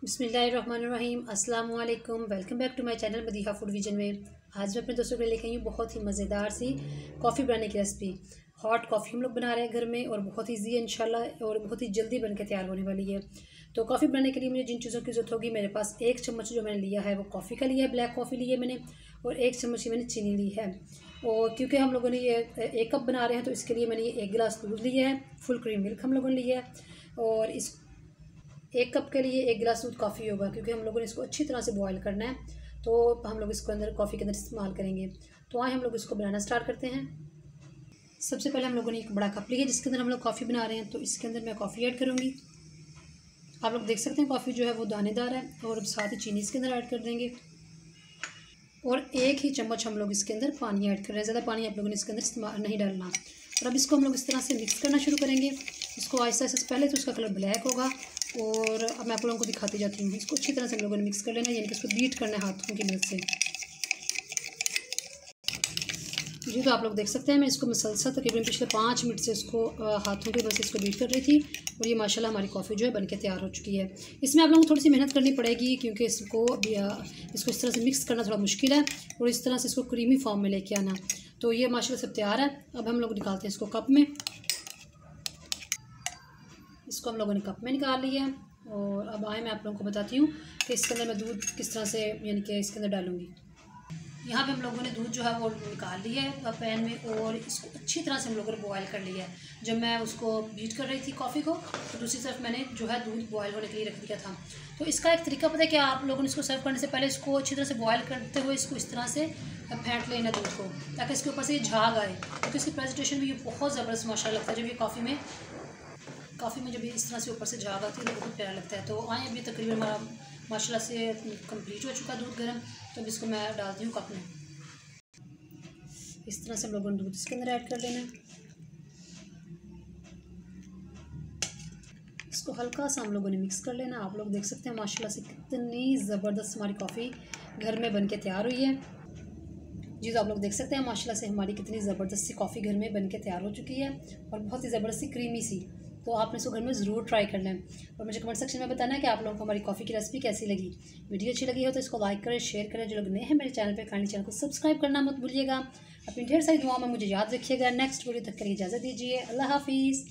बिस्मिल्लाहिर्रहमानिर्रहीम अस्सलाम वालेकुम। Welcome back to my channel Madiha food vision में। आज मैं अपने दोस्तों के लिए लेके आई हूँ बहुत ही मज़ेदार सी कॉफ़ी बनाने की रेसिपी। हॉट कॉफ़ी हम लोग बना रहे हैं घर में और बहुत ईजी है इंशाल्लाह, और बहुत ही जल्दी बन के तैयार होने वाली है। तो कॉफ़ी बनाने के लिए मुझे जिन चीज़ों की ज़रूरत होगी, मेरे पास 1 चम्मच जो मैंने लिया है वो कॉफ़ी का लिया है, ब्लैक कॉफ़ी ली है मैंने, और 1 चम्मच ही मैंने चीनी ली है। और क्योंकि हम लोगों ने ये 1 कप बना रहे हैं तो इसके लिए मैंने ये 1 गिलास दूध लिया है, फुल क्रीम मिल्क हम लोगों ने लिया है। और इस 1 कप के लिए 1 गिलास दूध काफ़ी होगा, क्योंकि हम लोगों ने इसको अच्छी तरह से बॉयल करना है। तो हम लोग इसको अंदर कॉफ़ी के अंदर इस्तेमाल करेंगे। तो आए हम लोग इसको बनाना स्टार्ट करते हैं। सबसे पहले हम लोगों ने एक बड़ा कप लिया जिसके अंदर हम लोग कॉफ़ी बना रहे हैं, तो इसके अंदर मैं कॉफ़ी ऐड करूँगी। आप लोग देख सकते हैं कॉफ़ी जो है वो दानेदार है, और साथ ही चीनी इसके अंदर ऐड कर देंगे। और 1 ही चम्मच हम लोग इसके अंदर पानी ऐड कर रहे हैं, ज़्यादा पानी आप लोगों ने इसके अंदर इस्तेमाल नहीं डालना। और अब इसको हम लोग इस तरह से मिक्स करना शुरू करेंगे। इसको आहिस्ता आहिस्ता, पहले तो इसका कलर ब्लैक होगा, और अब मैं आप लोगों को दिखाती जाती हूँ। इसको अच्छी तरह से हम लोगों ने मिक्स कर लेना है, यानी कि इसको बीट करना है हाथों की मदद से। जी, तो आप लोग देख सकते हैं मैं इसको मुसलसल तकरीबन पिछले 5 मिनट से इसको हाथों की मदद से इसको बीट कर रही थी, और ये माशाल्लाह हमारी कॉफ़ी जो है बनके तैयार हो चुकी है। इसमें आप लोगों को थोड़ी सी मेहनत करनी पड़ेगी, क्योंकि इसको इस तरह से मिक्स करना थोड़ा मुश्किल है, और इस तरह से इसको क्रीमी फॉर्म में लेके आना। तो ये माशाल्लाह सब तैयार है। अब हम लोग निकालते हैं इसको कप में। इसको हम लोगों ने कप में निकाल लिया है। और अब आए मैं आप लोगों को बताती हूँ कि इसके अंदर मैं दूध किस तरह से, यानी कि इसके अंदर डालूँगी। यहाँ पे हम लोगों ने दूध जो है वो निकाल लिया है पैन में, और इसको अच्छी तरह से हम लोगों ने बॉयल कर लिया है। जब मैं उसको बीट कर रही थी कॉफ़ी को, तो दूसरी तरफ मैंने जो है दूध बॉयल होने के लिए रख दिया था। तो इसका एक तरीका पता है कि आप लोगों ने इसको सर्व करने से पहले इसको अच्छी तरह से बॉयल करते हुए इसको इस तरह से फेंट लेना दूध को, ताकि इसके ऊपर से ये झाग आए। क्योंकि इसकी प्रेजेंटेशन भी ये बहुत ज़बरदस्त माशाल्लाह लगता है। जब ये कॉफ़ी में जब ये इस तरह से ऊपर से झाग आती है तो बहुत प्यारा लगता है। तो आए अभी तकरीबन हमारा माशाल्लाह से कंप्लीट हो चुका है दूध गर्म। तो अब इसको मैं डालती हूँ कप में। इस तरह से हम लोगों ने दूध इसके अंदर ऐड कर लेना है। इसको हल्का सा हम लोगों ने मिक्स कर लेना। आप लोग देख सकते हैं माशाल्लाह से कितनी ज़बरदस्त हमारी कॉफ़ी घर में बन के तैयार हुई है। जी, तो आप लोग देख सकते हैं माशाल्लाह से हमारी कितनी ज़बरदस्त सी कॉफ़ी घर में बन के तैयार हो चुकी है, और बहुत ही ज़बरदस्त सी क्रीमी सी। तो आपने इसको घर में ज़रूर ट्राई करना है, और मुझे कमेंट सेक्शन में बताना है कि आप लोगों को हमारी कॉफ़ी की रेसिपी कैसी लगी। वीडियो अच्छी लगी हो तो इसको लाइक करें, शेयर करें। जो लोग नए हैं मेरे चैनल पे, काइंडली चैनल को सब्सक्राइब करना मत भूलिएगा। अपनी ढेर सारी दुआओं में मुझे याद रखिएगा। नेक्स्ट वीडियो तक के लिए इजाज़त दीजिए। अल्लाह हाफिज़।